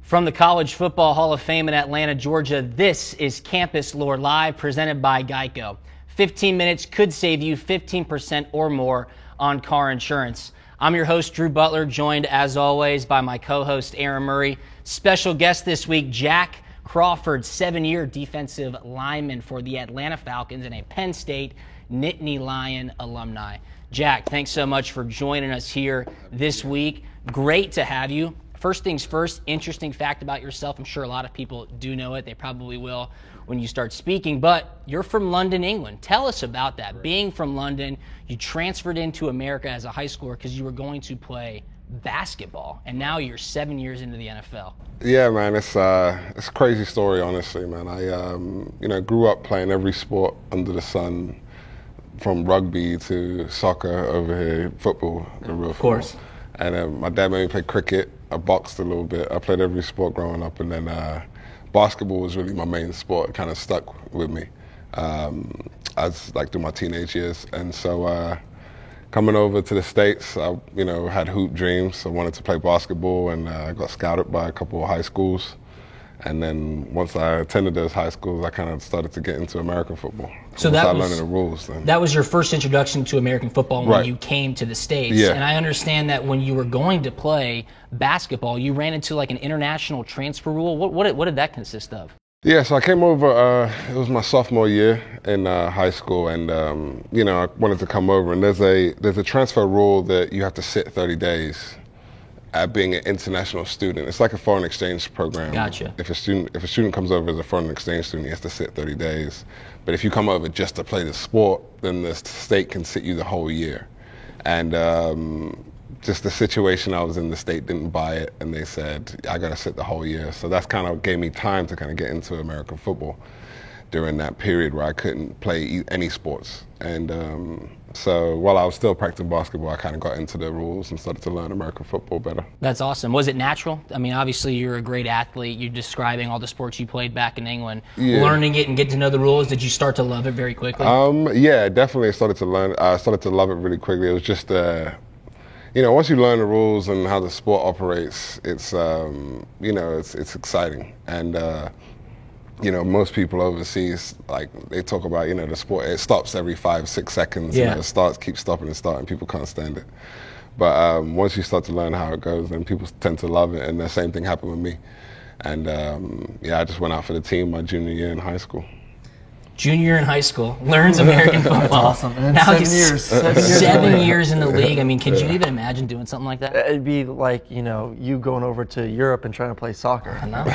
From the College Football Hall of Fame in Atlanta, Georgia, this is Campus Lore Live, presented by Geico. 15 minutes could save you 15% or more on car insurance. I'm your host, Drew Butler, joined as always by my co-host, Aaron Murray. Special guest this week, Jack Crawford, 7-year defensive lineman for the Atlanta Falcons and a Penn State Nittany Lion alumni. Jack, thanks so much for joining us here this week. Great to have you. First things first, interesting fact about yourself. I'm sure a lot of people do know it. They probably will when you start speaking, but you're from London, England. Tell us about that. Right. Being from London, you transferred into America as a high schooler because you were going to play basketball, and now you're 7 years into the NFL. Yeah, man, it's a crazy story, honestly, man. I grew up playing every sport under the sun, from rugby to soccer over here, football, the real football. Of course. And my dad made me play cricket. I boxed a little bit. I played every sport growing up, and then basketball was really my main sport. It kind of stuck with me as through my teenage years. And so coming over to the States, I had hoop dreams. I wanted to play basketball, and I got scouted by a couple of high schools. And then once I attended those high schools, I kind of started to get into American football. So that was learning the rules. Then. That was your first introduction to American football when you came to the States. Yeah. And I understand that when you were going to play basketball, you ran into like an international transfer rule. What did that consist of? Yeah, so I came over, it was my sophomore year in high school, and I wanted to come over, and there's a transfer rule that you have to sit 30 days at being an international student. It's like a foreign exchange program. Gotcha. If a student comes over as a foreign exchange student, he has to sit 30 days. But if you come over just to play the sport, then the state can sit you the whole year. And just the situation I was in, the state didn't buy it, and they said, I gotta sit the whole year. So that's kind of gave me time to kind of get into American football during that period where I couldn't play any sports. And so while I was still practicing basketball, I kind of got into the rules and started to learn American football better. That's awesome. Was it natural? I mean, obviously you're a great athlete. You're describing all the sports you played back in England. Yeah. Learning it and getting to know the rules, did you start to love it very quickly? Yeah, definitely. I started to love it really quickly. It was just, once you learn the rules and how the sport operates, it's exciting. And most people overseas, they talk about, the sport, it stops every 5-6 seconds. Yeah. It keeps stopping and starting. People can't stand it. But once you start to learn how it goes, then people tend to love it. And the same thing happened with me. And I just went out for the team my junior year in high school. Junior in high school, learns American football. That's awesome. And now 7 years. 7 years in the league. I mean, could you even imagine doing something like that? It'd be like, you going over to Europe and trying to play soccer. I know.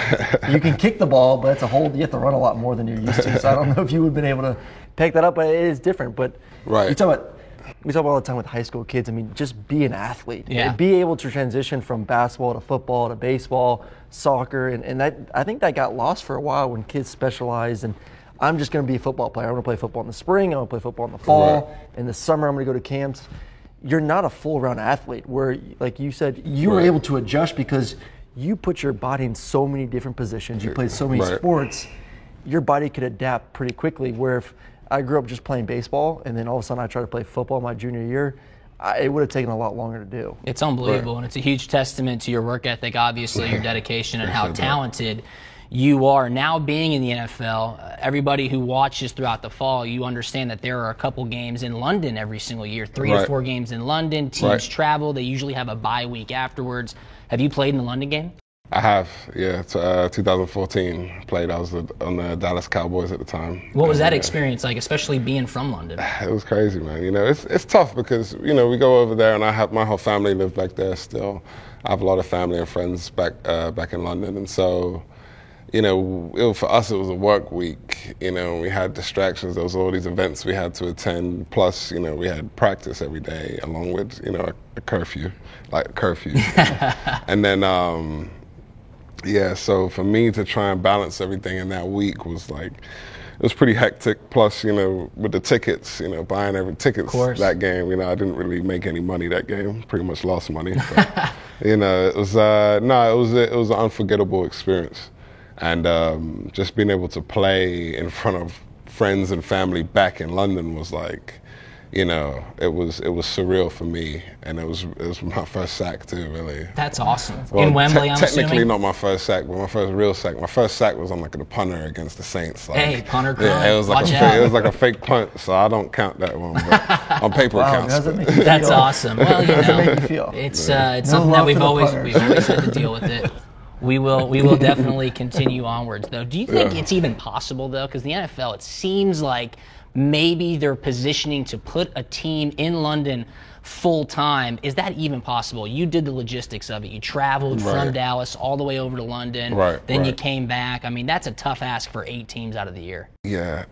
You can kick the ball, but you have to run a lot more than you're used to. So I don't know if you would have been able to pick that up, but it is different. But right. we talk about all the time with high school kids. I mean, just be an athlete. Yeah. Be able to transition from basketball to football to baseball, soccer. And I think that got lost for a while when kids specialized. And I'm just going to be a football player. I'm going to play football in the spring. I'm going to play football in the fall. Right. In the summer, I'm going to go to camps. You're not a full-round athlete where, like you said, you were able to adjust because you put your body in so many different positions. You played so many sports. Your body could adapt pretty quickly, where if I grew up just playing baseball and then all of a sudden I tried to play football my junior year, it would have taken a lot longer to do. It's unbelievable, and it's a huge testament to your work ethic, obviously, your dedication, and how talented you are. Now being in the NFL, everybody who watches throughout the fall, you understand that there are a couple games in London every single year, 3 to 4 games in London. Teams travel. They usually have a bye week afterwards. Have you played in the London game? I have, yeah. 2014 played. I was on the Dallas Cowboys at the time. What was that experience like, especially being from London? It was crazy, man. It's tough because, we go over there and I have my whole family live back there still. I have a lot of family and friends back in London, and so for us, it was a work week. We had distractions. There was all these events we had to attend. Plus, we had practice every day, along with, a curfew. And then, so for me to try and balance everything in that week was it was pretty hectic. Plus, with the tickets, buying every ticket that game, I didn't really make any money that game. Pretty much lost money. But, it was an unforgettable experience. And just being able to play in front of friends and family back in London was you know, it was surreal for me, and it was my first sack too, really. That's awesome. Well, In Wembley, I'm technically assuming? not my first sack, but my first real sack. My first sack was on like the punter against the Saints. Like, Hey, punter yeah, crime. it was like Watch a out. it was like a fake punt, so I don't count that one. But on paper, it Wow, counts. does it make but- you That's feel? awesome. Well, you How does it know, make you feel? it's No something that love we've for the always punters. had to deal with it. We will definitely continue onwards, though. Do you think Yeah. it's even possible, though? Because the NFL, it seems like maybe they're positioning to put a team in London full time. Is that even possible? You did the logistics of it. You traveled from Right. Dallas all the way over to London. Right, Then you right. came back. I mean, that's a tough ask for 8 teams out of the year. Yeah,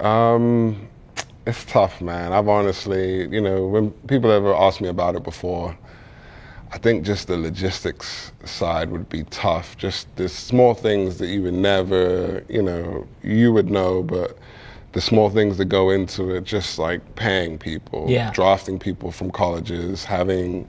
it's tough, man. I've honestly, you know, when people ever asked me about it before, I think just the logistics side would be tough. Just the small things that you would never, you know, you would know, but the small things that go into it, just like paying people, Yeah. drafting people from colleges, having,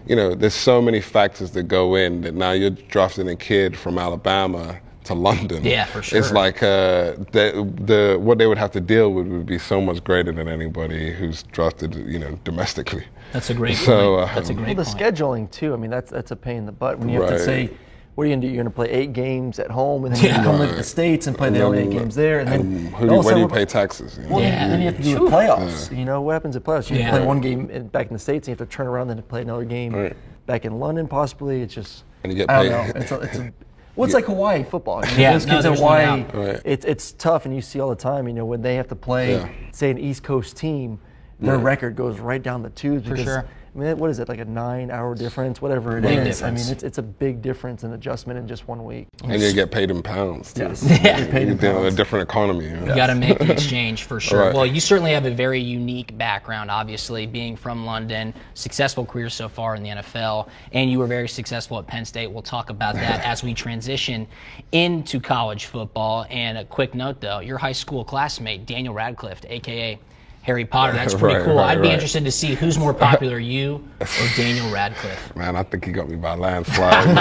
you know, there's so many factors that go in that now you're drafting a kid from Alabama to London. Yeah, for sure. It's like the what they would have to deal with would be so much greater than anybody who's drafted, you know, domestically. That's a great So, point. That's a great Well, the point. scheduling too. I mean, that's a pain in the butt when you have to Right. say, "What are you gonna do? You're gonna play 8 games at home, and then you come live in the states and play the other 8 games there, and then where all of a do sudden you we're- pay taxes? You know? Well, Yeah. then you have to do the playoffs. You know what happens at playoffs? You Yeah. play one game back in the states, and you have to turn around and play another game Right. back in London, possibly. It's just And you get I don't paid. know. It's like Hawaii football. You know, Yeah, those no, kids in there's no Hawaii, doubt. Right. it's tough, and you see all the time. You know, when they have to play, Yeah. say, an East Coast team, their record goes right down the tubes because sure. I mean, what is it, like a 9-hour difference, whatever it Big is? difference. I mean, it's a big difference in adjustment in just 1 week. And you get paid in pounds too. Yes. Yeah. You're paid You're in dealing with a pounds. different economy. You know? You got to make the exchange for sure. Right. Well, you certainly have a very unique background, obviously, being from London, successful career so far in the NFL, and you were very successful at Penn State. We'll talk about that as we transition into college football. And a quick note, though, your high school classmate, Daniel Radcliffe, a.k.a. Harry Potter, that's pretty Right, cool. right, I'd be right. interested to see who's more popular, you or Daniel Radcliffe. Man, I think he got me by landslide.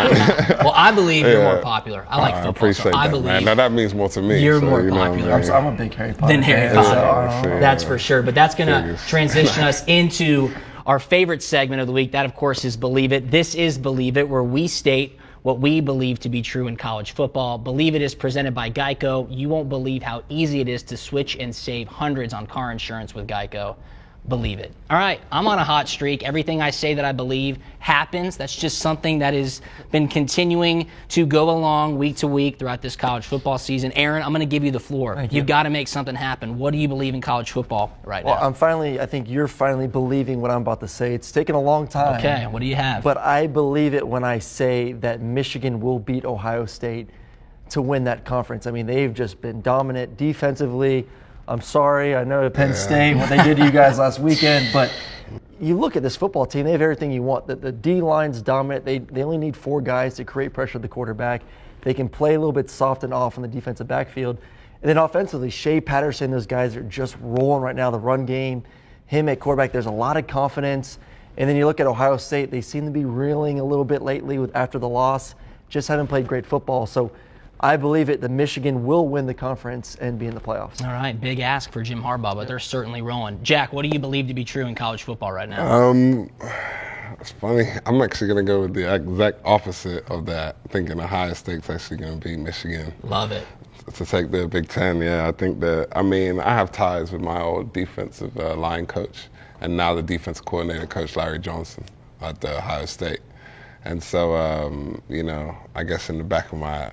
Well, I believe you're more Yeah. popular. I like I football, appreciate so I that, believe man. Now that means more to me. you're so, more you know what I popular. mean? I'm a big Harry Potter Than Harry fan, Potter. so I don't know. That's for sure. But that's going to Figures. transition us into our favorite segment of the week. That, of course, is Believe It. This is Believe It, where we state what we believe to be true in college football. Believe It is presented by Geico. You won't believe how easy it is to switch and save hundreds on car insurance with Geico. Believe it. All right, I'm on a hot streak. Everything I say that I believe happens. That's just something that has been continuing to go along week to week throughout this college football season. Aaron, I'm going to give you the floor. Thank you. You've got to make something happen. What do you believe in college football right Well, now? I think you're finally believing what I'm about to say. It's taken a long time. Okay, what do you have? But I believe it when I say that Michigan will beat Ohio State to win that conference. I mean, they've just been dominant defensively. I'm sorry, I know Penn State, what they did to you guys last weekend, but you look at this football team, they have everything you want. The D-line's dominant. They only need 4 guys to create pressure at the quarterback. They can play a little bit soft and off in the defensive backfield. And then offensively, Shea Patterson, those guys are just rolling right now, the run game. Him at quarterback, there's a lot of confidence. And then you look at Ohio State, they seem to be reeling a little bit lately after the loss, just haven't played great football. So I believe it, that Michigan will win the conference and be in the playoffs. All right, big ask for Jim Harbaugh, but they're certainly rolling. Jack, what do you believe to be true in college football right now? It's funny. I'm actually going to go with the exact opposite of that, thinking Ohio State's actually going to beat Michigan Love it. to take the Big Ten. Yeah, I think that, I mean, I have ties with my old defensive line coach and now the defensive coordinator, Coach Larry Johnson at Ohio State. And so, you know, I guess in the back of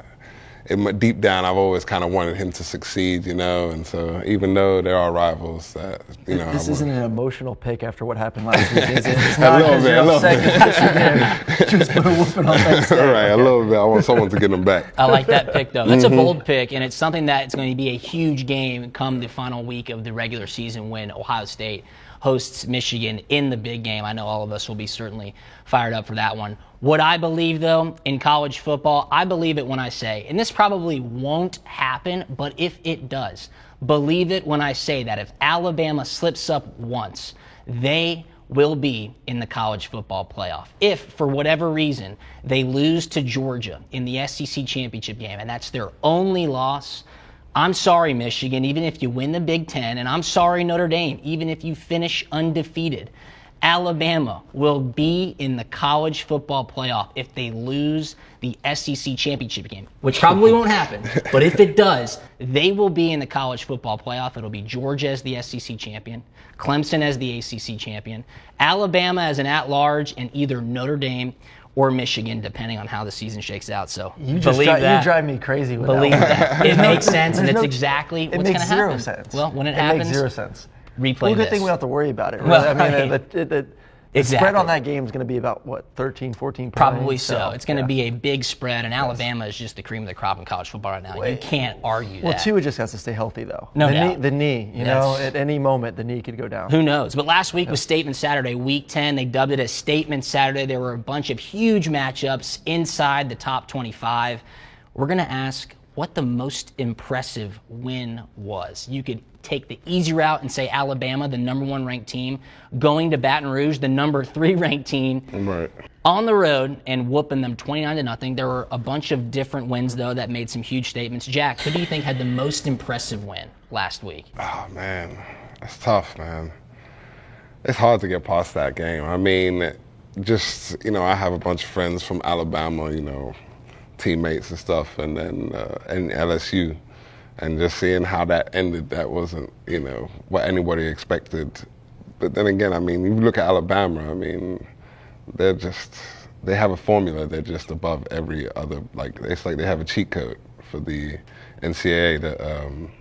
deep down, I've always kind of wanted him to succeed, you know, and so even though there are rivals that, you know. This isn't an emotional pick after what happened last week, is it? It's A not little because bit, you're a little upset 'cause Michigan just put a whooping on Penn State. Right, a little bit. I want someone to get him back. I like that pick, though. That's a bold pick, and it's something that's going to be a huge game come the final week of the regular season when Ohio State hosts Michigan in the big game. I know all of us will be certainly fired up for that one. What I believe, though, in college football, I believe it when I say, and this probably won't happen, but if it does, believe it when I say that if Alabama slips up once, they will be in the college football playoff. If, for whatever reason, they lose to Georgia in the SEC championship game, and that's their only loss, I'm sorry, Michigan, even if you win the Big Ten, and I'm sorry, Notre Dame, even if you finish undefeated. Alabama will be in the college football playoff if they lose the SEC championship game, which probably won't happen. But if it does, they will be in the college football playoff. It'll be Georgia as the SEC champion, Clemson as the ACC champion, Alabama as an at-large, and either Notre Dame or Michigan, depending on how the season shakes out. So You drive me crazy with believe that. that. It makes sense, and it's exactly what's going to happen. It makes zero sense. Well, when it makes happens, zero sense. replay Well, good this. thing we don't have to worry about it. Really. Well, I mean, right. the Exactly. spread on that game is going to be about, what, 13, 14 points? Probably so. It's going to be a big spread, and Alabama is just the cream of the crop in college football right now. You can't argue that. Well, Tua just has to stay healthy, though. No the doubt. The knee, you know, at any moment, the knee could go down. Who knows? But last week was Statement Saturday, Week 10. They dubbed it as Statement Saturday. There were a bunch of huge matchups inside the top 25. We're going to ask what the most impressive win was. You could take the easy route and say Alabama, the number 1 ranked team, going to Baton Rouge, the number 3 ranked team, Right. on the road and whooping them 29-0. There were a bunch of different wins, though, that made some huge statements. Jack, who do you think had the most impressive win last week? Oh, man. That's tough, man. It's hard to get past that game. I mean, just, I have a bunch of friends from Alabama, teammates and stuff, and then and LSU. And just seeing how that ended, that wasn't, what anybody expected. But then again, I mean, you look at Alabama, I mean, they have a formula. They're just above every other, it's like they have a cheat code for the NCAA that,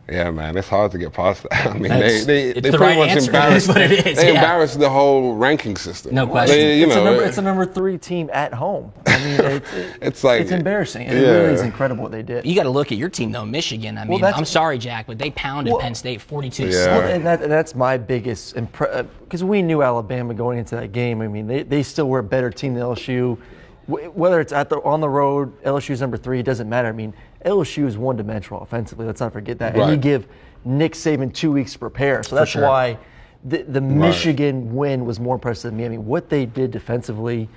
yeah, man, it's hard to get past that. I mean, they the pretty right much answer. embarrassed. It is what it is, They yeah. embarrassed the whole ranking system. No question. It's a number 3 team at home. I mean, It's like it's embarrassing. It yeah. really is incredible what they did. You got to look at your team, though, Michigan. I mean, I'm sorry, Jack, but they pounded Penn State 42-7. Yeah. Well, and that's my biggest because we knew Alabama going into that game. I mean, they still were a better team than LSU. Whether it's on the road, LSU's number 3, it doesn't matter. I mean, LSU is one-dimensional offensively. Let's not forget that. Right. And you give Nick Saban 2 weeks to prepare. So that's sure. why the Michigan win was more impressive than me. I mean, what they did defensively.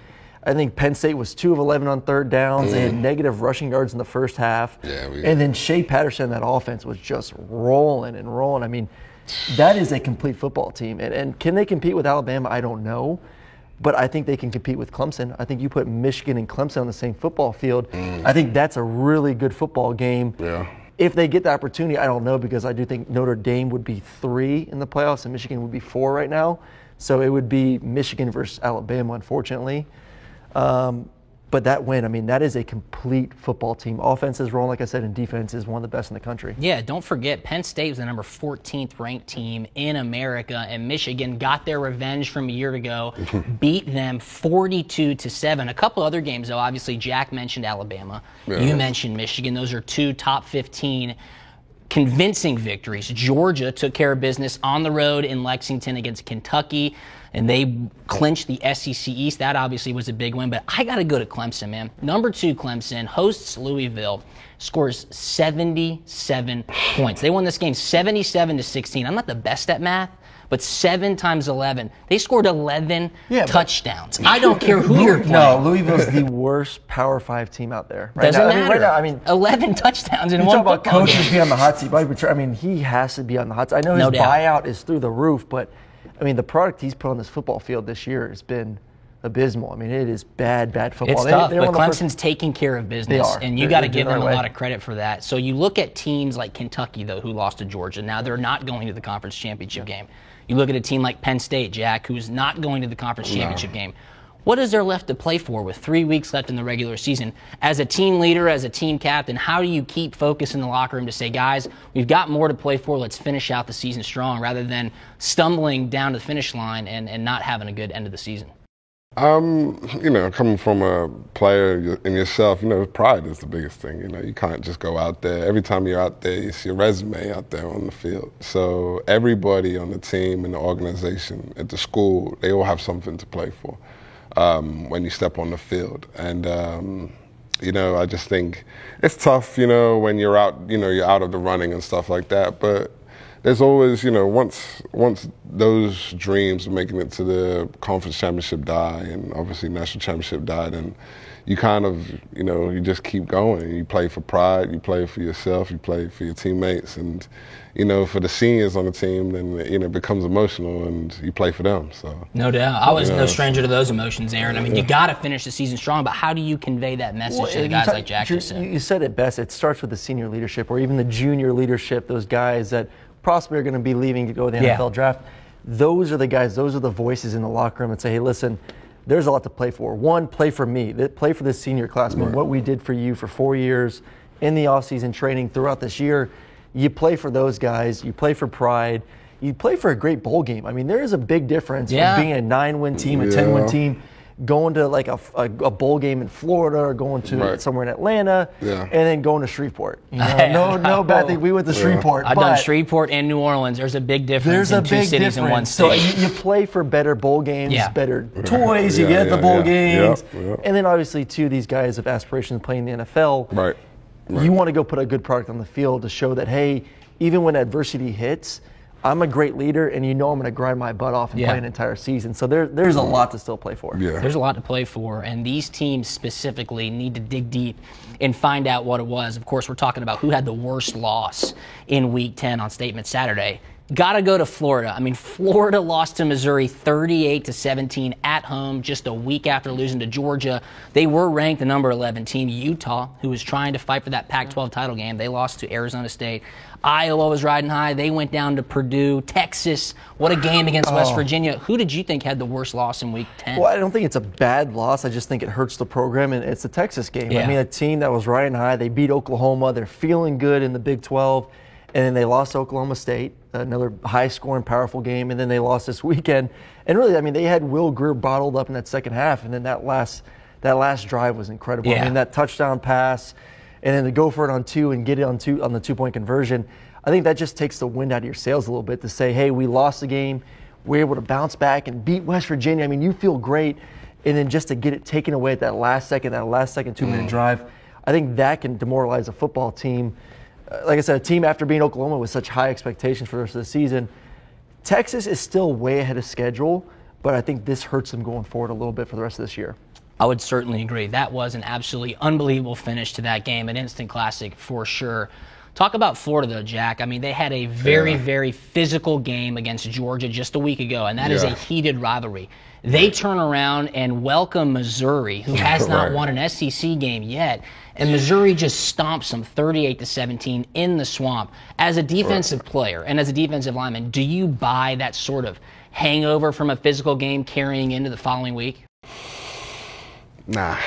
I think Penn State was 2 of 11 on third downs. They had negative rushing yards in the first half. Yeah, and then Shea Patterson, that offense was just rolling and rolling. I mean, that is a complete football team. And can they compete with Alabama? I don't know. But I think they can compete with Clemson. I think you put Michigan and Clemson on the same football field. I think that's a really good football game. Yeah. If they get the opportunity, I don't know, because I do think Notre Dame would be 3 in the playoffs and Michigan would be 4 right now. So it would be Michigan versus Alabama, unfortunately. But that win, I mean, that is a complete football team. Offense is rolling, like I said, and defense is one of the best in the country. Yeah, don't forget, Penn State was the number 14th ranked team in America, and Michigan got their revenge from a year ago, beat them 42-7. A couple other games, though. Obviously, Jack mentioned Alabama. Yeah. You mentioned Michigan. Those are 2 top 15 convincing victories. Georgia took care of business on the road in Lexington against Kentucky, and they clinched the SEC East. That obviously was a big win, but I got to go to Clemson, man. Number 2, Clemson, hosts Louisville, scores 77 points. They won this game 77-16. I'm not the best at math, but 7 times 11. They scored 11 touchdowns. I don't care who you're playing. No, Louisville's the worst Power 5 team out there. Right Doesn't now. matter. Right now, 11 touchdowns in you one talk about football coaches game. being on the hot seat. I mean, he has to be on the hot seat. I know his No doubt. buyout is through the roof, but I mean, the product he's put on this football field this year has been abysmal. I mean, it is bad football. It's tough, they're but one of the Clemson's taking care of business, They are. and you They're got to doing give it them the a right lot way. of credit for that. So you look at teams like Kentucky, though, who lost to Georgia. Now they're not going to the conference championship game. You look at a team like Penn State, Jack, who's not going to the conference championship game. What is there left to play for with 3 weeks left in the regular season? As a team leader, as a team captain, how do you keep focus in the locker room to say, guys, we've got more to play for, let's finish out the season strong, rather than stumbling down to the finish line and not having a good end of the season? Coming from a player in yourself, pride is the biggest thing. You can't just go out there. Every time you're out there, you see your resume out there on the field. So everybody on the team, in the organization, at the school, they all have something to play for when you step on the field. And, I just think it's tough, when you're out, you're out of the running and stuff like that. But there's always, once those dreams of making it to the conference championship die, and obviously national championship die, then you kind of, you just keep going. You play for pride, you play for yourself, you play for your teammates, and for the seniors on the team, then it becomes emotional, and you play for them. So no doubt, I was no stranger to those emotions, Aaron. I mean, you got to finish the season strong, but how do you convey that message to the guys like Jack just said? You said it best. It starts with the senior leadership, or even the junior leadership. Those guys that possibly are going to be leaving to go to the NFL draft. Those are the guys. Those are the voices in the locker room that say, "Hey, listen, there's a lot to play for. One, play for me. Play for this senior class. Right. What we did for you for 4 years in the offseason training throughout this year, you play for those guys. You play for pride. You play for a great bowl game. I mean, there is a big difference from being a 9-win team, a 10-win team, going to like a bowl game in Florida or going to somewhere in Atlanta, and then going to Shreveport. No bad thing. We went to Shreveport. I've done Shreveport and New Orleans. There's a big difference in two cities in one state. So you play for better bowl games, better toys. You get the bowl games. And then obviously, too, these guys have aspirations of playing in the NFL. Right. You want to go put a good product on the field to show that, hey, even when adversity hits, I'm a great leader, and I'm going to grind my butt off and play an entire season. So there's a lot to still play for. Yeah. There's a lot to play for, and these teams specifically need to dig deep and find out what it was. Of course, we're talking about who had the worst loss in Week 10 on Statement Saturday. Got to go to Florida. I mean, Florida lost to Missouri 38-17 at home just a week after losing to Georgia. They were ranked the number 11 team. Utah, who was trying to fight for that Pac-12 title game, they lost to Arizona State. Iowa was riding high. They went down to Purdue. Texas, what a game against West Virginia. Who did you think had the worst loss in Week 10? Well, I don't think it's a bad loss. I just think it hurts the program, and it's the Texas game. Yeah. I mean, a team that was riding high. They beat Oklahoma. They're feeling good in the Big 12. And then they lost to Oklahoma State, another high-scoring, powerful game. And then they lost this weekend. And really, I mean, they had Will Grier bottled up in that second half. And then that last drive was incredible. Yeah. I mean, that touchdown pass, and then to go for it on two and get it on the two-point conversion, I think that just takes the wind out of your sails a little bit to say, hey, we lost the game. We're able to bounce back and beat West Virginia. I mean, you feel great. And then just to get it taken away at that last second 2-minute drive, I think that can demoralize a football team. Like I said, a team after beating Oklahoma with such high expectations for the rest of the season. Texas is still way ahead of schedule, but I think this hurts them going forward a little bit for the rest of this year. I would certainly agree. That was an absolutely unbelievable finish to that game, an instant classic for sure. Talk about Florida, though, Jack. I mean, they had a very, very physical game against Georgia just a week ago, and that is a heated rivalry. They turn around and welcome Missouri, who has not won an SEC game yet, and Missouri just stomps them 38-17 in the swamp. As a defensive player and as a defensive lineman, do you buy that sort of hangover from a physical game carrying into the following week? Nah.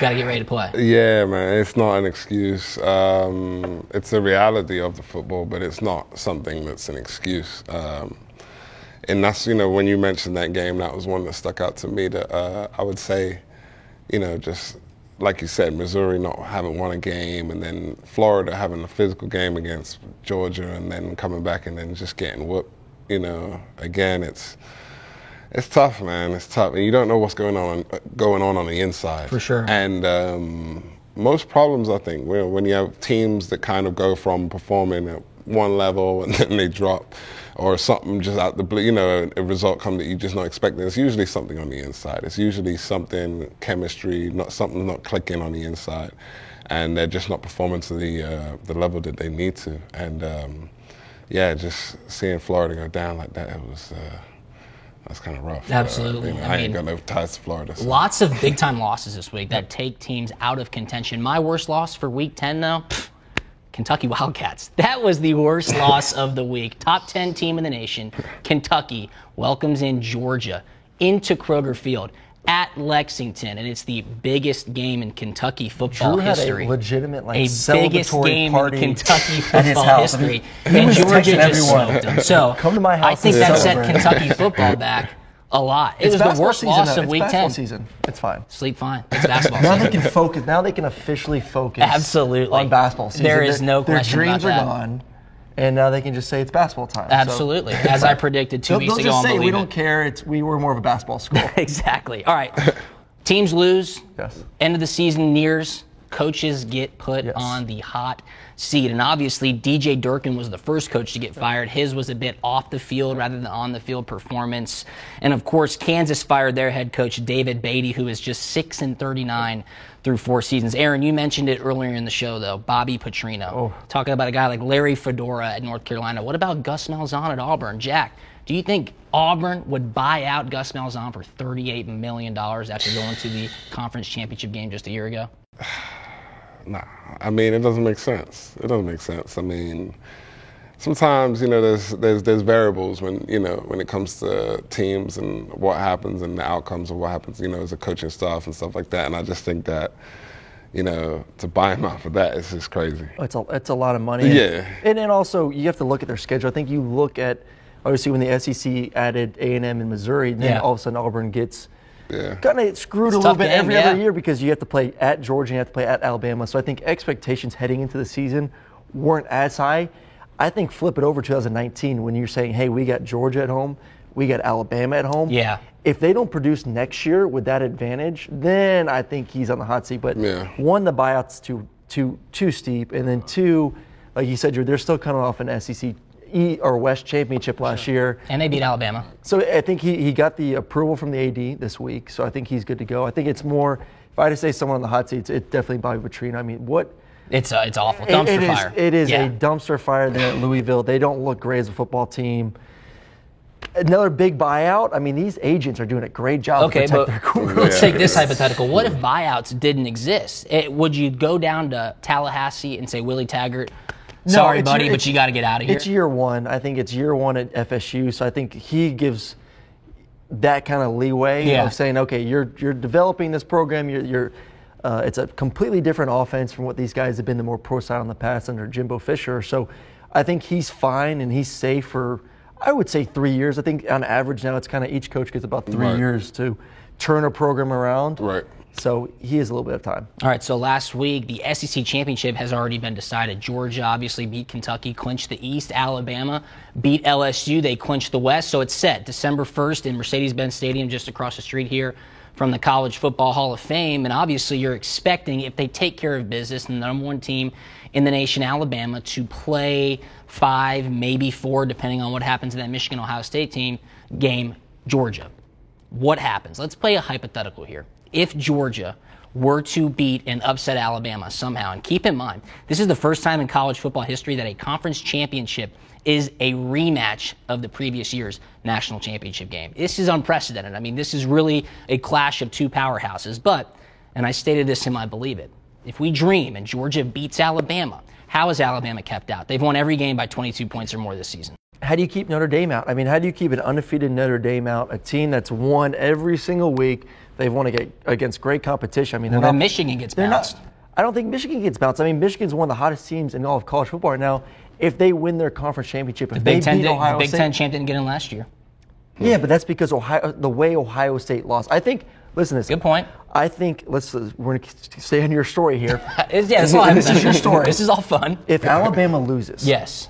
Got to get ready to play. Yeah, man, it's not an excuse. It's a reality of the football, but it's not something that's an excuse. And that's, when you mentioned that game, that was one that stuck out to me that I would say, just like you said, Missouri haven't won a game, and then Florida having a physical game against Georgia, and then coming back and then just getting whooped. Again, it's tough, man. It's tough, and you don't know what's going on the inside. For sure. And most problems, I think, when you have teams that kind of go from performing at one level and then they drop, or something just out the blue, a result come that you're just not expecting. It's usually something on the inside. It's usually something chemistry, something not clicking on the inside, and they're just not performing to the level that they need to. And just seeing Florida go down like that, that's kind of rough. Absolutely. I ain't got no ties to Florida. So. Lots of big-time losses this week that take teams out of contention. My worst loss for Week 10, though, Kentucky Wildcats. That was the worst loss of the week. Top 10 team in the nation, Kentucky, welcomes in Georgia into Kroger Field at Lexington, and it's the biggest game in Kentucky football history. Drew had a legitimate, biggest game party in Kentucky football history, and Georgia just smoked them. So come to my house. I think that set Kentucky football back a lot. It was the worst loss of Week 10. It's basketball season. It's fine. Sleep fine. It's basketball now season. They can focus. Now they can officially focus. Absolutely. On basketball season. There is no question about that. Their dreams are gone, and now they can just say it's basketball time. Absolutely. So, as I predicted 2 weeks ago. They'll just say we don't care. We're more of a basketball school. Exactly. All right. Teams lose. Yes. End of the season nears. Coaches get put Yes. on the hot seat. And obviously, DJ Durkin was the first coach to get fired. His was a bit off the field rather than on the field performance. And of course, Kansas fired their head coach, David Beatty, who is just 6-39 through 4 seasons. Aaron, you mentioned it earlier in the show, though. Bobby Petrino. Talking about a guy like Larry Fedora at North Carolina. What about Gus Malzahn at Auburn? Jack, do you think Auburn would buy out Gus Malzahn for $38 million after going to the conference championship game just a year ago? Nah, I mean, it doesn't make sense. It doesn't make sense. I mean, sometimes, there's variables when it comes to teams and what happens and the outcomes of what happens, as a coaching staff and stuff like that. And I just think that, to buy him out for that is just crazy. It's a lot of money. Yeah. And then also, you have to look at their schedule. I think you look at, obviously, when the SEC added A&M and Missouri, then all of a sudden Auburn gets kind of screwed a little bit every other year because you have to play at Georgia and you have to play at Alabama. So I think expectations heading into the season weren't as high. I think flip it over 2019 when you're saying, hey, we got Georgia at home, we got Alabama at home. Yeah. If they don't produce next year with that advantage, then I think he's on the hot seat. But one, the buyout's too steep, and then two, like you said, they're still coming off an SEC or West championship last year. And they beat Alabama. So I think he got the approval from the AD this week, so I think he's good to go. I think it's more, if I had to say someone on the hot seat, it's definitely Bobby Petrino. I mean, It's awful. Dumpster fire. It is a dumpster fire there at Louisville. They don't look great as a football team. Another big buyout. I mean, these agents are doing a great job to protect their career. Let's take this hypothetical. What if buyouts didn't exist? Would you go down to Tallahassee and say, Willie Taggart, sorry, buddy, but you got to get out of here? It's year one. I think it's year one at FSU, so I think he gives that kind of leeway of saying, okay, you're developing this program. It's a completely different offense from what these guys have been the more pro side on the past under Jimbo Fisher. So I think he's fine and he's safe for, I would say, 3 years. I think on average now it's kind of each coach gets about 3 years to turn a program around. Right. So he has a little bit of time. All right, so last week, the SEC championship has already been decided. Georgia obviously beat Kentucky, clinched the East. Alabama beat LSU. They clinched the West. So it's set December 1st in Mercedes-Benz Stadium just across the street here from the College Football Hall of Fame. And obviously you're expecting, if they take care of business, the number one team in the nation, Alabama, to play 5, maybe 4, depending on what happens in that Michigan-Ohio State game, Georgia. What happens? Let's play a hypothetical here. If Georgia were to beat and upset Alabama somehow, and keep in mind, this is the first time in college football history that a conference championship is a rematch of the previous year's national championship game. This is unprecedented. I mean, this is really a clash of two powerhouses. But, and I stated this in my Believe It, if we dream and Georgia beats Alabama, how is Alabama kept out? They've won every game by 22 points or more this season. How do you keep Notre Dame out? I mean, how do you keep an undefeated Notre Dame out, a team that's won every single week? They've won against great competition. I mean, then Michigan gets bounced. I don't think Michigan gets bounced. I mean, Michigan's one of the hottest teams in all of college football right now. If they win their conference championship, if they beat Ohio State, Big Ten champ didn't get in last year. Yeah, but that's because the way Ohio State lost. I think. Listen to this. Good point. I think we're going to stay on your story here. This is your story. This is all fun. If Alabama loses, yes,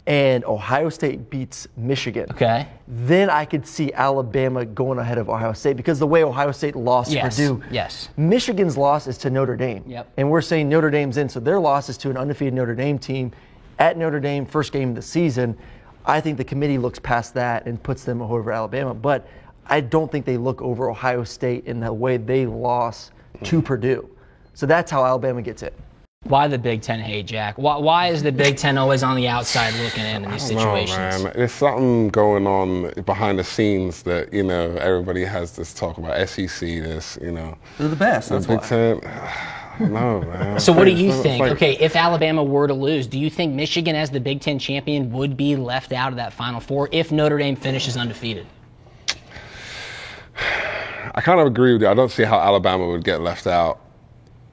and Ohio State beats Michigan, okay, then I could see Alabama going ahead of Ohio State because the way Ohio State lost to Purdue. Yes. Michigan's loss is to Notre Dame. Yep. And we're saying Notre Dame's in, so their loss is to an undefeated Notre Dame team at Notre Dame, first game of the season. I think the committee looks past that and puts them over Alabama. But I don't think they look over Ohio State in the way they lost to Purdue. So that's how Alabama gets it. Why the Big Ten hate, Jack? Why is the Big Ten always on the outside looking in these situations? No, man. There's something going on behind the scenes that, everybody has this talk about SEC, this, They're the best, that's the Big why. Ten. No, man. So what do you think? Okay, if Alabama were to lose, do you think Michigan as the Big Ten champion would be left out of that Final Four if Notre Dame finishes undefeated? I kind of agree with you. I don't see how Alabama would get left out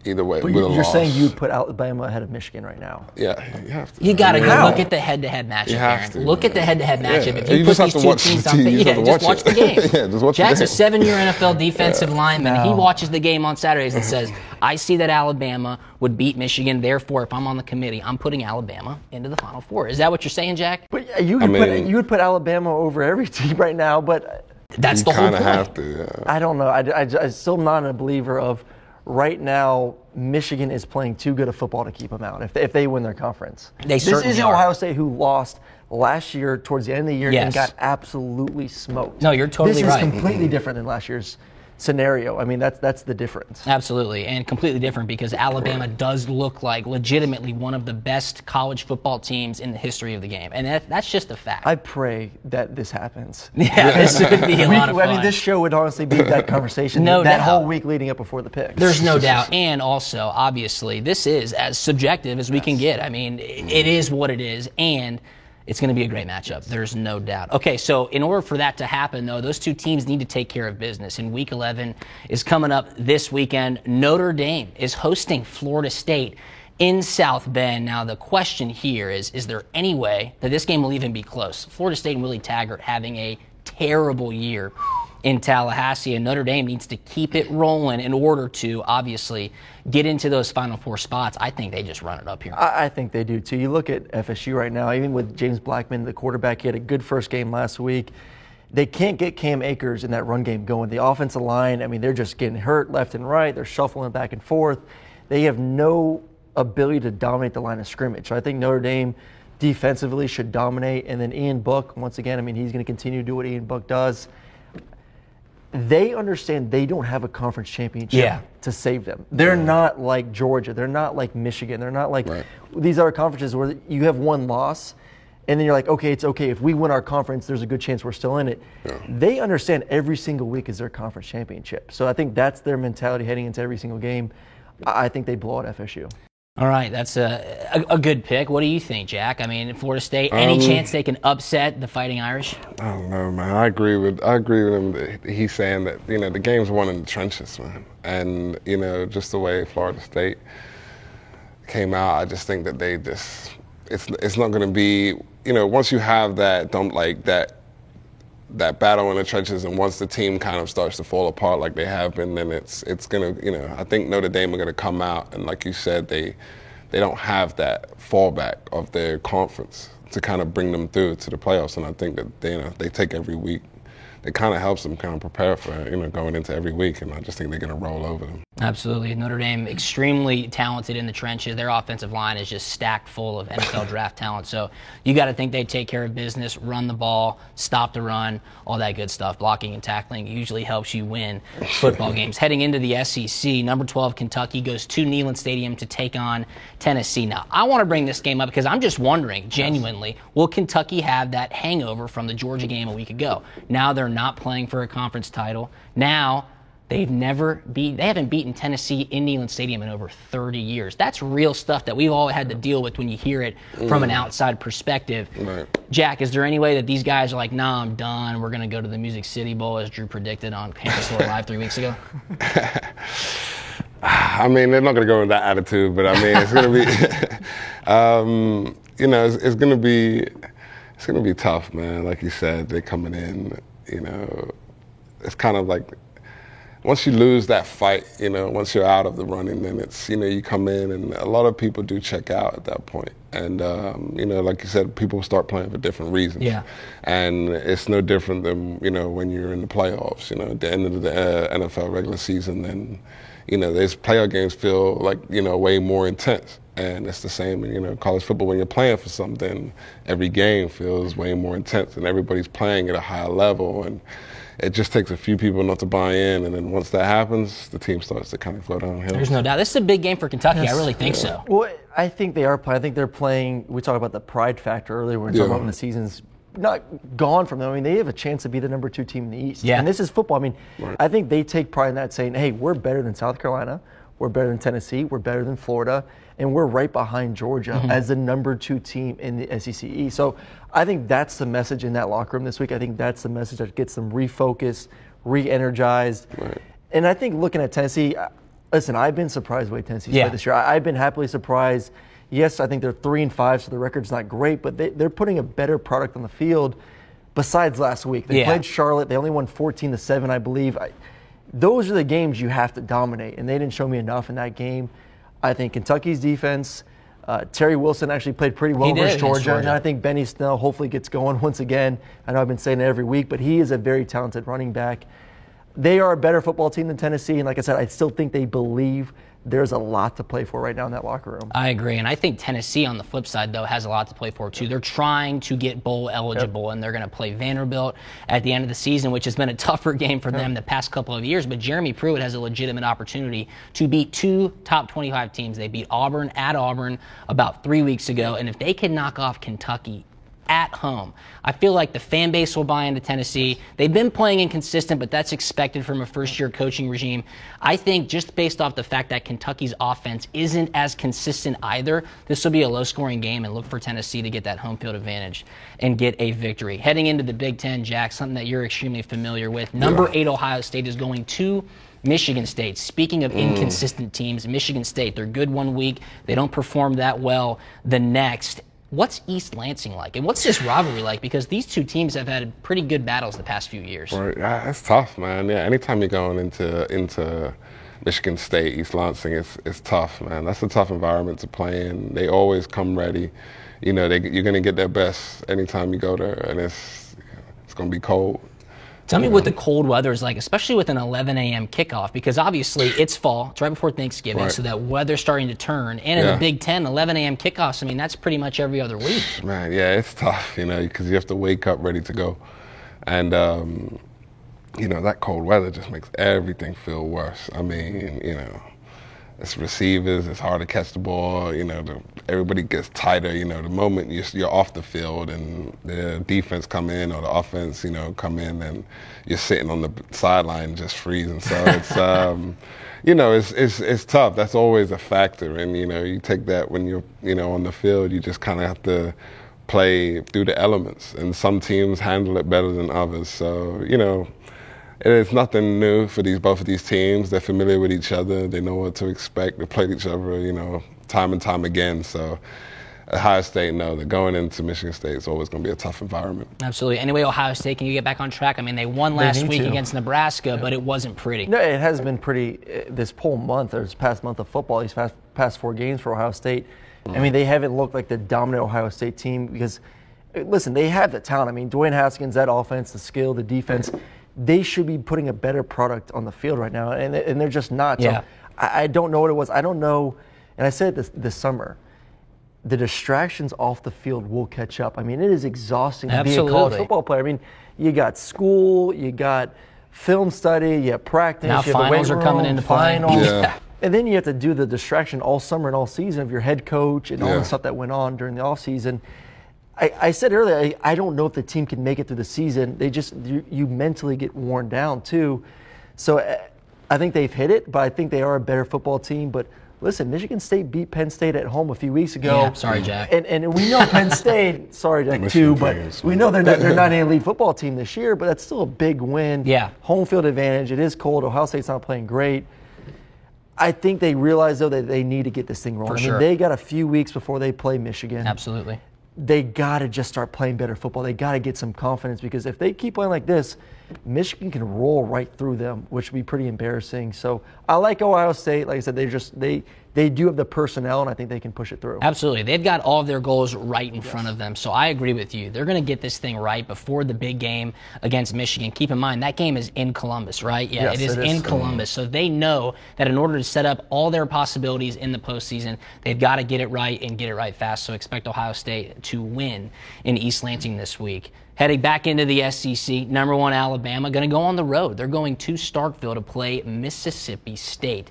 either way. But you're saying you'd put Alabama ahead of Michigan right now. Yeah, you have to. You got to go look at the head-to-head matchup, Aaron. Look at the head-to-head matchup. If you put these two teams on, just watch the game. Just watch Jack's the a 7-year NFL defensive lineman. He watches the game on Saturdays and says, I see that Alabama would beat Michigan. Therefore, if I'm on the committee, I'm putting Alabama into the Final Four. Is that what you're saying, Jack? But you would put Alabama over every team right now, but that's the whole point. You kind of have to, yeah. I don't know. I'm still not a believer of right now. Michigan is playing too good of football to keep them out if they win their conference. This is Ohio State, who lost last year towards the end of the year and got absolutely smoked. No, you're totally right. This is completely different than last year's scenario. I mean, that's the difference. Absolutely, and completely different because Alabama does look like legitimately one of the best college football teams in the history of the game, and that's just a fact. I pray that this happens. Yeah, this would be a lot of fun. I mean, this show would honestly be that conversation that whole week leading up before the pick. There's no doubt, and also, obviously, this is as subjective as we can get. I mean, it is what it is, and it's going to be a great matchup. There's no doubt. Okay, so in order for that to happen, though, those two teams need to take care of business. And Week 11 is coming up this weekend. Notre Dame is hosting Florida State in South Bend. Now, the question here is there any way that this game will even be close? Florida State and Willie Taggart having a terrible year in Tallahassee, and Notre Dame needs to keep it rolling in order to, obviously, get into those Final Four spots. I think they just run it up here. I think they do, too. You look at FSU right now, even with James Blackman, the quarterback, he had a good first game last week. They can't get Cam Akers in that run game going. The offensive line, I mean, they're just getting hurt left and right. They're shuffling back and forth. They have no ability to dominate the line of scrimmage. So I think Notre Dame defensively should dominate. And then Ian Book, once again, I mean, he's going to continue to do what Ian Book does. They understand they don't have a conference championship to save them. They're not like Georgia. They're not like Michigan. They're not like these other conferences where you have one loss, and then you're like, okay, it's okay. If we win our conference, there's a good chance we're still in it. Yeah. They understand every single week is their conference championship. So I think that's their mentality heading into every single game. I think they blow out FSU. All right, that's a good pick. What do you think, Jack? I mean, Florida State, any chance they can upset the Fighting Irish? I don't know, man. I agree with him. He's saying that, you know, the game's won in the trenches, man. And, you know, just the way Florida State came out, I just think that it's not going to be, you know, once you have that battle in the trenches, and once the team kind of starts to fall apart like they have been, then it's gonna, you know, I think Notre Dame are gonna come out, and like you said, they don't have that fallback of their conference to kind of bring them through to the playoffs, and I think that they take every week. It kind of helps them kind of prepare for, you know, going into every week, and I just think they're going to roll over them. Absolutely. Notre Dame, extremely talented in the trenches. Their offensive line is just stacked full of NFL draft talent. So you got to think they take care of business, run the ball, stop the run, all that good stuff. Blocking and tackling usually helps you win football games. Heading into the SEC, number 12 Kentucky goes to Neyland Stadium to take on Tennessee. Now, I want to bring this game up because I'm just wondering, genuinely, will Kentucky have that hangover from the Georgia game a week ago? Now they're not playing for a conference title. Now they haven't beaten Tennessee in Neyland Stadium in over 30 years. That's real stuff that we've all had to deal with when you hear it from an outside perspective. Right. Jack, is there any way that these guys are like, nah, I'm done, we're going to go to the Music City Bowl as Drew predicted on Campus Lore Live 3 weeks ago? I mean, they're not going to go with that attitude, but I mean, it's going to be, you know, it's going to be tough, man. Like you said, they're coming in, you know, it's kind of like, once you lose that fight, you know, once you're out of the running, then it's, you know, you come in and a lot of people do check out at that point. And, you know, like you said, people start playing for different reasons. Yeah. And it's no different than, you know, when you're in the playoffs, you know, at the end of the NFL regular season, then, you know, these playoff games feel like, you know, way more intense. And it's the same in, you know, college football. When you're playing for something, every game feels way more intense and everybody's playing at a higher level. And it just takes a few people not to buy in, and then once that happens, the team starts to kind of go downhill. There's no doubt. This is a big game for Kentucky. Yes. I really think so. Well, I think they are playing. I think they're playing. We talked about the pride factor earlier when we were talking about when the season's not gone from them. I mean, they have a chance to be the number 2 team in the East. Yeah. And this is football. I mean, I think they take pride in that, saying, hey, we're better than South Carolina. We're better than Tennessee. We're better than Florida. And we're right behind Georgia as the number 2 team in the SEC East. So I think that's the message in that locker room this week. I think that's the message that gets them refocused, re-energized. Right. And I think looking at Tennessee, listen, I've been surprised the way Tennessee's played this year. I've been happily surprised. Yes, I think they're 3-5, so the record's not great, but they're putting a better product on the field besides last week. They played Charlotte. They only won 14-7, I believe. Those are the games you have to dominate, and they didn't show me enough in that game. I think Kentucky's defense, Terry Wilson actually played pretty well versus Georgia, and I think Benny Snell hopefully gets going once again. I know I've been saying it every week, but he is a very talented running back. they are a better football team than Tennessee. And like I said, I still think they believe there's a lot to play for right now in that locker room. I agree. And I think Tennessee, on the flip side, though, has a lot to play for, too. They're trying to get bowl eligible, and they're going to play Vanderbilt at the end of the season, which has been a tougher game for them the past couple of years. But Jeremy Pruitt has a legitimate opportunity to beat 2 top 25 teams. They beat Auburn at Auburn about 3 weeks ago. And if they can knock off Kentucky at home, I feel like the fan base will buy into Tennessee. They've been playing inconsistent, but that's expected from a first-year coaching regime. I think just based off the fact that Kentucky's offense isn't as consistent either, this will be a low-scoring game, and look for Tennessee to get that home field advantage and get a victory. Heading into the Big Ten, Jack, something that you're extremely familiar with, number 8 Ohio State is going to Michigan State. Speaking of inconsistent teams, Michigan State, they're good one week. They don't perform that well the next. What's East Lansing like? And what's this rivalry like? Because these two teams have had pretty good battles the past few years. Right. Yeah, it's tough, man. Yeah, anytime you're going into Michigan State, East Lansing, it's tough, man. That's a tough environment to play in. They always come ready. You know, you're going to get their best anytime you go there, and it's going to be cold. Tell me what the cold weather is like, especially with an 11 a.m. kickoff, because obviously it's fall. It's right before Thanksgiving, so that weather's starting to turn. And in the Big Ten, 11 a.m. kickoffs, I mean, that's pretty much every other week. Man, yeah, it's tough, you know, because you have to wake up ready to go. And, you know, that cold weather just makes everything feel worse. I mean, you know, it's receivers, it's hard to catch the ball, you know, everybody gets tighter, you know, the moment you're off the field and the defense come in or the offense, you know, come in and you're sitting on the sideline just freezing. So it's, you know, it's tough. That's always a factor. And, you know, you take that when you're, you know, on the field, you just kind of have to play through the elements. And some teams handle it better than others. So, you know, it's nothing new for both of these teams. They're familiar with each other. They know what to expect. They played each other, you know, time and time again. So Ohio State know that going into Michigan State is always going to be a tough environment. Absolutely. Anyway, Ohio State, can you get back on track? I mean, they won last week against Nebraska, but it wasn't pretty. No, it has been pretty this whole month, or this past month of football, these past 4 games for Ohio State. I mean, they haven't looked like the dominant Ohio State team because, listen, they have the talent. I mean, Dwayne Haskins, that offense, the skill, the defense, they should be putting a better product on the field right now, and they're just not. So Yeah. I don't know what it was. I don't know, and I said this summer, the distractions off the field will catch up. I mean, it is exhausting to be a college football player. I mean, you got school, you got film study, you have practice. Now you have finals the are weight coming room, into play. finals. Yeah. And then you have to do the distraction all summer and all season of your head coach and all Yeah. the stuff that went on during the offseason. I said earlier, I don't know if the team can make it through the season. They just, you mentally get worn down too. So I think they've hit it, but I think they are a better football team. But listen, Michigan State beat Penn State at home a few weeks ago. Yeah, sorry, Jack. And we know Penn State, sorry, Jack, too, but we know they're not an elite football team this year, but that's still a big win. Yeah. Home field advantage. It is cold. Ohio State's not playing great. I think they realize, though, that they need to get this thing rolling. For sure. They got a few weeks before they play Michigan. Absolutely. They got to just start playing better football. They got to get some confidence because if they keep playing like this, Michigan can roll right through them, which would be pretty embarrassing. So I like Ohio State. Like I said, they do have the personnel, and I think they can push it through. Absolutely. They've got all of their goals right in front of them. So I agree with you. They're going to get this thing right before the big game against Michigan. Keep in mind, that game is in Columbus, right? Yeah, Yes, it is in Columbus. So they know that in order to set up all their possibilities in the postseason, they've got to get it right and get it right fast. So expect Ohio State to win in East Lansing this week. Heading back into the SEC, number 1 Alabama, going to go on the road. They're going to Starkville to play Mississippi State.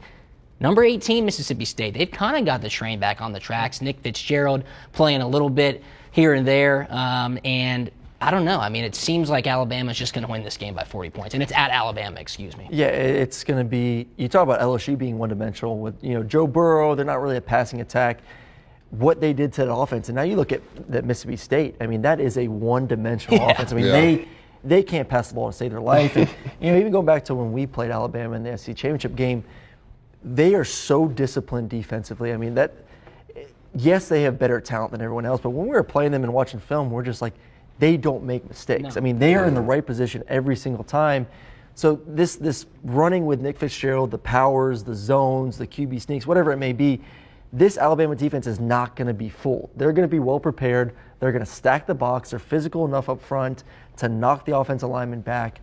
Number 18, Mississippi State. They've kind of got the train back on the tracks. Nick Fitzgerald playing a little bit here and there. And I don't know. I mean, it seems like Alabama's just going to win this game by 40 points. And it's at Alabama, excuse me. Yeah, it's going to be – you talk about LSU being one-dimensional with, Joe Burrow. They're not really a passing attack. What they did to that offense, and now you look at that Mississippi State, I mean, that is a one-dimensional offense. I mean, they can't pass the ball to save their life. And, even going back to when we played Alabama in the SEC championship game, they are so disciplined defensively. I mean, yes, they have better talent than everyone else, but when we were playing them and watching film, we're just like, they don't make mistakes. No. I mean, they are in the right position every single time. So this running with Nick Fitzgerald, the powers, the zones, the QB sneaks, whatever it may be, this Alabama defense is not going to be full. They're going to be well prepared. They're going to stack the box. They're physical enough up front to knock the offensive lineman back.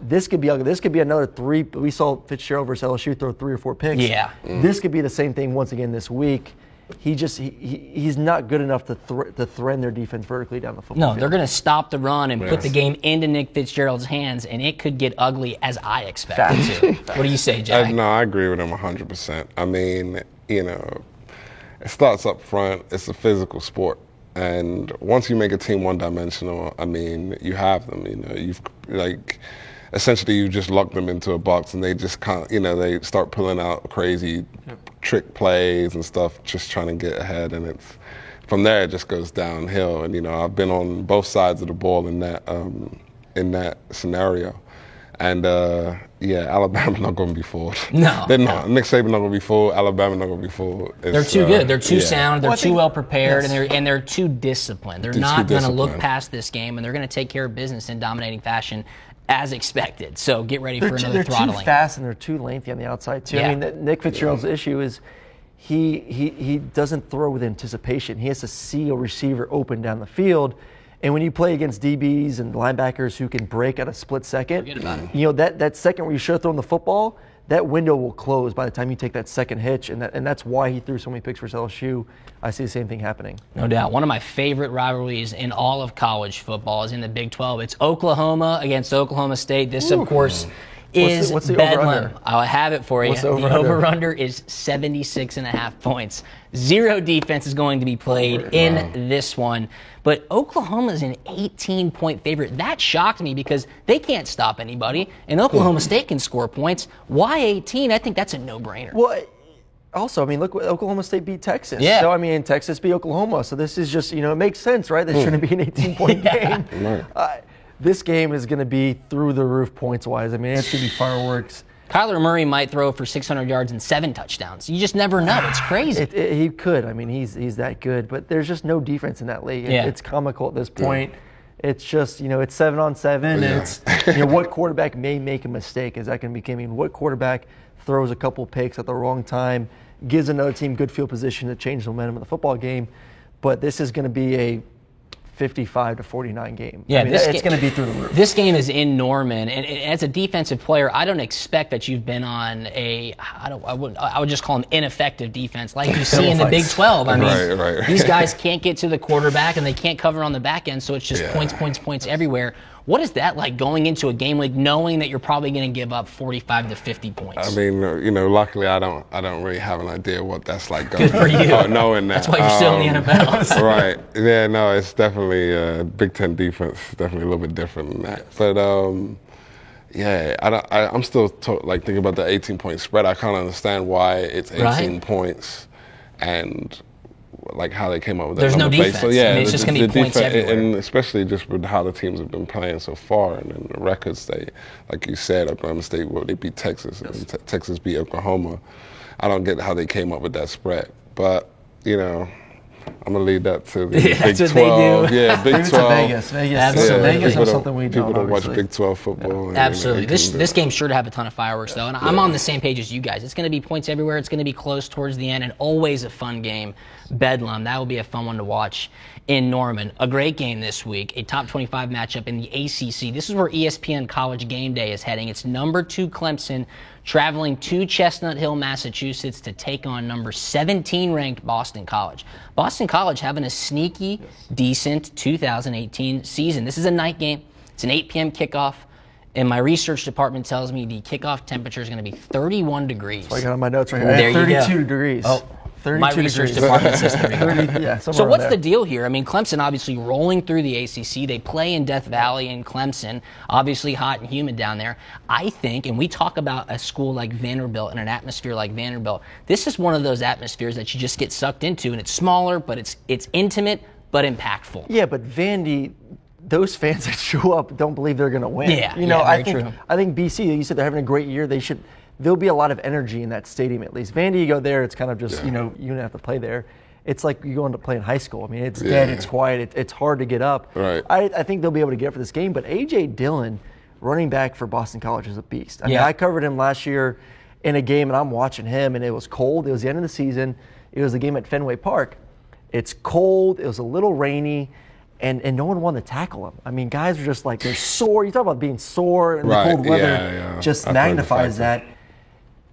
This could be ugly. This could be another 3. We saw Fitzgerald versus LSU throw 3 or 4 picks. Yeah. This could be the same thing once again this week. He's not good enough to thread their defense vertically down the football No, field. they're going to stop the run and put the game into Nick Fitzgerald's hands, and it could get ugly as I expect it to. What do you say, Jack? No, I agree with him 100%. I mean, it starts up front. It's a physical sport. And once you make a team one-dimensional, I mean, you have them. You've essentially you just lock them into a box, and they just they start pulling out crazy trick plays and stuff, just trying to get ahead. And it's from there it just goes downhill. And I've been on both sides of the ball in that scenario. And Alabama's not going to be fooled. No, they're not. Nick Saban not going to be fooled. Alabama's not going to be fooled. They're too good. They're too sound. They're too well prepared, yes. and they're too disciplined. They're not going to look past this game, and they're going to take care of business in dominating fashion, as expected. So get ready for another throttling. They're too fast and they're too lengthy on the outside too. Yeah. I mean, Nick Fitzgerald's issue is he doesn't throw with anticipation. He has to see a receiver open down the field. And when you play against DBs and linebackers who can break at a split second, forget about it. That second where you should have thrown the football, that window will close by the time you take that second hitch, and that's why he threw so many picks for LSU. I see the same thing happening. No doubt. One of my favorite rivalries in all of college football is in the Big 12. It's Oklahoma against Oklahoma State. This, of course, is what's the bedlam. over-under? I'll have it for you. What's the The over-under? over-under is 76.5 points. 0 defense is going to be played in this one. But Oklahoma's an 18-point favorite. That shocked me because they can't stop anybody, and Oklahoma State can score points. Why 18? I think that's a no-brainer. Well, also, I mean, look, Oklahoma State beat Texas. Yeah. So, I mean, Texas beat Oklahoma. So this is just, it makes sense, right? This shouldn't be an 18-point game. Right. This game is going to be through the roof points-wise. I mean, it's going to be fireworks. Kyler Murray might throw for 600 yards and 7 touchdowns. You just never know. It's crazy. He could. I mean, he's that good. But there's just no defense in that league. Yeah. It's comical at this point. It's just, it's 7-on-7. And it's, what quarterback may make a mistake? Is that going to be, what quarterback throws a couple picks at the wrong time, gives another team good field position to change the momentum of the football game? But this is going to be a 55-49 game. Yeah, I mean, it's going to be through the roof. This game is in Norman, and as a defensive player, I don't expect that you've been on I would just call them ineffective defense, like you see in the Big 12. I mean, Right. These guys can't get to the quarterback, and they can't cover on the back end, so it's just points everywhere. What is that like going into a game like knowing that you're probably going to give up 45 to 50 points? I mean, luckily I don't really have an idea what that's like. Good for you. Knowing that. That's why you're still in the NFL. Right. Yeah. No, it's definitely Big Ten defense. Definitely a little bit different than that. But I'm still thinking about the 18-point spread. I kind of understand why it's 18 points, and like how they came up with that There's no number defense. So yeah, I mean, it's just going to be points everywhere. and especially just with how the teams have been playing so far, and then the records like you said, Oklahoma State, they beat Texas, and Texas beat Oklahoma. I don't get how they came up with that spread, but I'm gonna leave that to the Big 12. That's what they do. Yeah, Big 12. Vegas. Absolutely. Vegas has something we don't. People don't watch obviously. Big 12 football. And, Absolutely. This game's sure to have a ton of fireworks, though, and I'm on the same page as you guys. It's going to be points everywhere. It's going to be close towards the end, and always a fun game. Bedlam. That will be a fun one to watch in Norman. A great game this week. A top 25 matchup in the ACC. This is where ESPN College Game Day is heading. It's number 2 Clemson traveling to Chestnut Hill, Massachusetts to take on number 17 ranked Boston College. Boston College having a sneaky, decent 2018 season. This is a night game. It's an 8 p.m. kickoff. And my research department tells me the kickoff temperature is going to be 31 degrees. I got on my notes right here. There you go. 32 degrees. Oh, 32 my research degrees. department says 31. Yeah, So what's the deal here? I mean, Clemson obviously rolling through the ACC. They play in Death Valley in Clemson, obviously hot and humid down there. I think, and we talk about a school like Vanderbilt and an atmosphere like Vanderbilt, this is one of those atmospheres that you just get sucked into, and it's smaller, but it's intimate, but impactful. Yeah, but Vandy, those fans that show up don't believe they're going to win. Yeah, I very think true. I think BC, you said they're having a great year. There'll be a lot of energy in that stadium at least. Vandy, you go there, it's kind of just, you don't have to play there. It's like you going to play in high school. I mean, it's dead, it's quiet, it's hard to get up. Right. I think they'll be able to get up for this game, but A.J. Dillon, running back for Boston College, is a beast. I mean, I covered him last year in a game, and I'm watching him, and it was cold. It was the end of the season. It was the game at Fenway Park. It's cold. It was a little rainy. and no one wanted to tackle him. I mean, guys are just like, they're sore. You talk about being sore, and Right, the cold weather yeah. just I've heard the magnifies factor. that.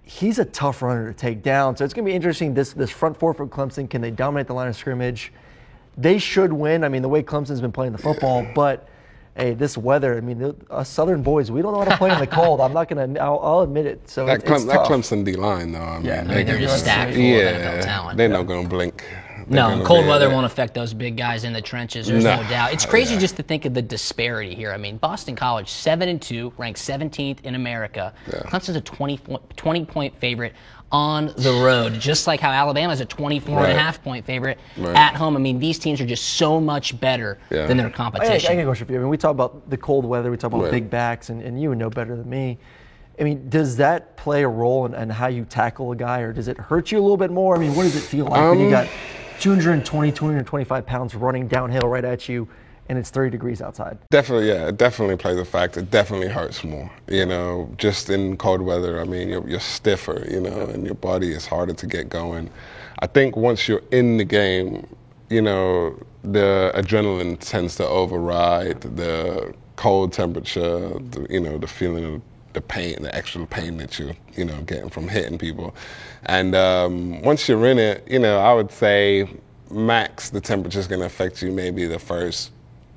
He's a tough runner to take down. So it's going to be interesting, this front four for Clemson. Can they dominate the line of scrimmage? They should win. I mean, the way Clemson's been playing the football, but hey, this weather, I mean, us Southern boys, we don't know how to play in the cold. I'll admit it. So That, it's that tough. Clemson D-line, though, I mean, They're just stacked full of NFL talent. they're not going to blink. No, cold weather won't affect those big guys in the trenches. There's no doubt. It's crazy just to think of the disparity here. I mean, Boston College, 7-2, ranked 17th in America. Yeah. Clemson's a 20-point favorite on the road, just like how Alabama's a 24.5-point favorite at home. I mean, these teams are just so much better than their I competition. got a question for you. I mean, we talk about the cold weather, we talk about big backs, and you would know better than me. I mean, does that play a role in how you tackle a guy, or does it hurt you a little bit more? I mean, what does it feel like when you got 220, 225 pounds running downhill right at you, and it's 30 degrees outside? Definitely, yeah, it definitely plays a factor. It definitely hurts more, you know, just in cold weather. I mean, you're stiffer, you know, and your body is harder to get going. I think once you're in the game, you know, the adrenaline tends to override the cold temperature, the feeling of the pain, the extra pain that you're, getting from hitting people. And once you're in it, I would say max the temperature's going to affect you maybe the first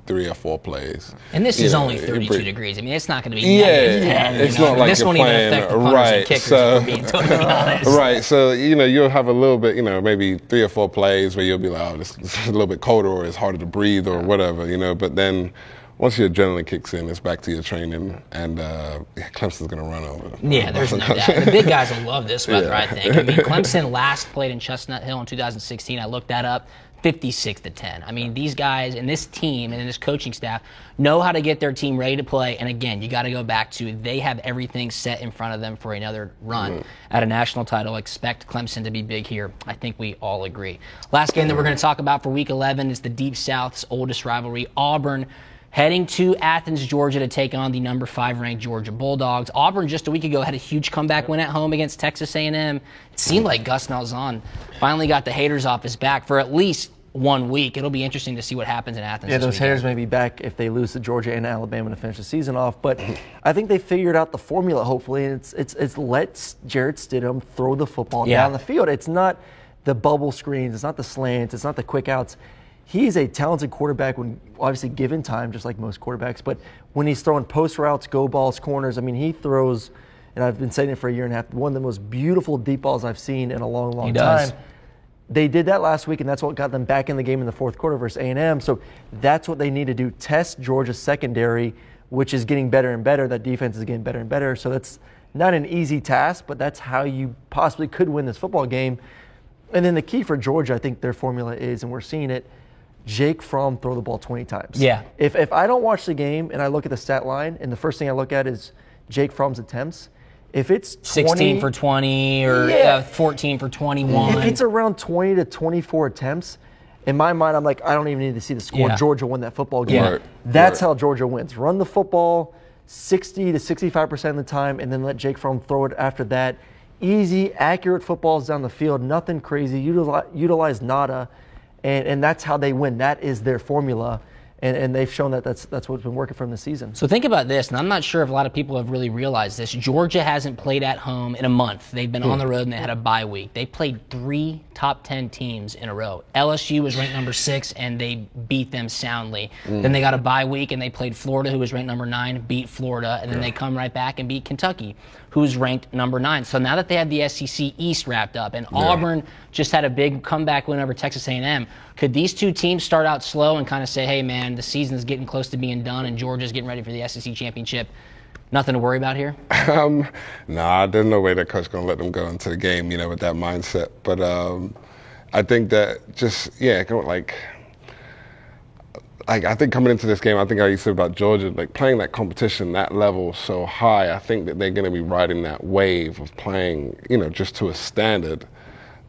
3 or 4 plays. And this is only 32 degrees. I mean, it's not going to be negative 10. It's not like this you're won't playing, even affect the punters and kickers, if we're being totally honest. Right, so, you'll have a little bit, maybe 3 or 4 plays where you'll be like, oh, this is a little bit colder or it's harder to breathe or whatever, but then once your adrenaline kicks in, it's back to your training, and Clemson's going to run over them. Yeah, there's no doubt. The big guys will love this weather, I think. I mean, Clemson last played in Chestnut Hill in 2016. I looked that up. 56-10. I mean, these guys and this team and this coaching staff know how to get their team ready to play. And again, you got to go back to they have everything set in front of them for another run at a national title. Expect Clemson to be big here. I think we all agree. Last game that we're going to talk about for Week 11 is the Deep South's oldest rivalry, Auburn, heading to Athens, Georgia to take on the number 5 ranked Georgia Bulldogs. Auburn just a week ago had a huge comeback win at home against Texas A&M. It seemed like Gus Malzahn finally got the haters off his back for at least 1 week. It'll be interesting to see what happens in Athens. Yeah, this those weekend. haters may be back if they lose to Georgia and Alabama to finish the season off. But I think they figured out the formula, hopefully, and it's let Jarrett Stidham throw the football down the field. It's not the bubble screens. It's not the slants. It's not the quick outs. He's a talented quarterback when, obviously, given time, just like most quarterbacks. But when he's throwing post routes, go balls, corners, I mean, he throws, and I've been saying it for a year and a half, one of the most beautiful deep balls I've seen in a long, long time. They did that last week, and that's what got them back in the game in the fourth quarter versus A&M. So that's what they need to do, test Georgia's secondary, which is getting better and better. That defense is getting better and better. So that's not an easy task, but that's how you possibly could win this football game. And then the key for Georgia, I think their formula is, and we're seeing it, Jake Fromm throw the ball 20 times. Yeah. If I don't watch the game and I look at the stat line, and the first thing I look at is Jake Fromm's attempts, if it's 16 for 20 or 14 for 21. If it's around 20 to 24 attempts, in my mind, I'm like, I don't even need to see the score. Yeah. Georgia won that football game. Right. That's how Georgia wins. Run the football 60 to 65% of the time, and then let Jake Fromm throw it after that. Easy, accurate footballs down the field, nothing crazy. Utilize nada, and that's how they win. That is their formula. And they've shown that that's what's been working for them this season. So think about this, and I'm not sure if a lot of people have really realized this. Georgia hasn't played at home in a month. They've been on the road, and they had a bye week. They played 3 top 10 teams in a row. LSU was ranked number 6, and they beat them soundly. Then they got a bye week, and they played Florida, who was ranked number 9, beat Florida, and then they come right back and beat Kentucky, who's ranked number 9. So now that they have the SEC East wrapped up, and Auburn just had a big comeback win over Texas A&M, could these two teams start out slow and kind of say, hey, man, the season's getting close to being done and Georgia's getting ready for the SEC championship? Nothing to worry about here? Nah, there's no way that coach going to let them go into the game, with that mindset. But I think that just, I think coming into this game, I think I used to say about Georgia, playing that competition, that level so high, I think that they're going to be riding that wave of playing, just to a standard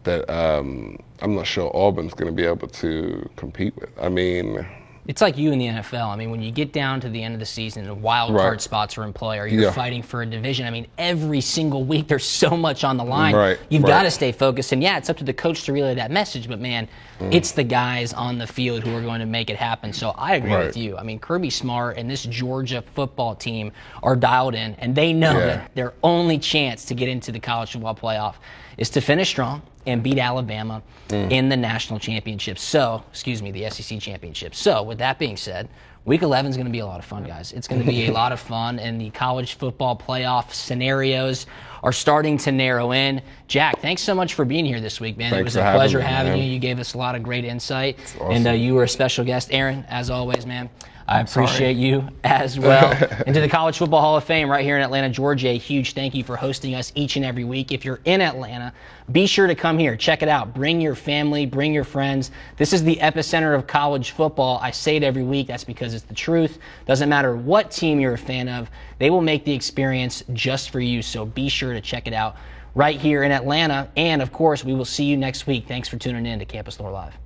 that I'm not sure Auburn's going to be able to compete with. I mean, It's like you in the NFL. I mean, when you get down to the end of the season and wild card spots are in play, or you're fighting for a division, I mean, every single week there's so much on the line. You've got to stay focused. And yeah, it's up to the coach to relay that message, but man, it's the guys on the field who are going to make it happen. So I agree with you. I mean, Kirby Smart and this Georgia football team are dialed in, and they know that their only chance to get into the college football playoff is to finish strong and beat Alabama in the national championship. So, the SEC championship. So, with that being said, Week 11 is going to be a lot of fun, guys. It's going to be a lot of fun, and the college football playoff scenarios are starting to narrow in. Jack, thanks so much for being here this week, man. It was a pleasure having you. You gave us a lot of great insight, and you were a special guest. Aaron, as always, man, I appreciate you as well. And to the College Football Hall of Fame right here in Atlanta, Georgia, a huge thank you for hosting us each and every week. If you're in Atlanta, be sure to come here. Check it out. Bring your family. Bring your friends. This is the epicenter of college football. I say it every week. That's because it's the truth. Doesn't matter what team you're a fan of. They will make the experience just for you. So be sure to check it out right here in Atlanta. And, of course, we will see you next week. Thanks for tuning in to Campus Lore Live.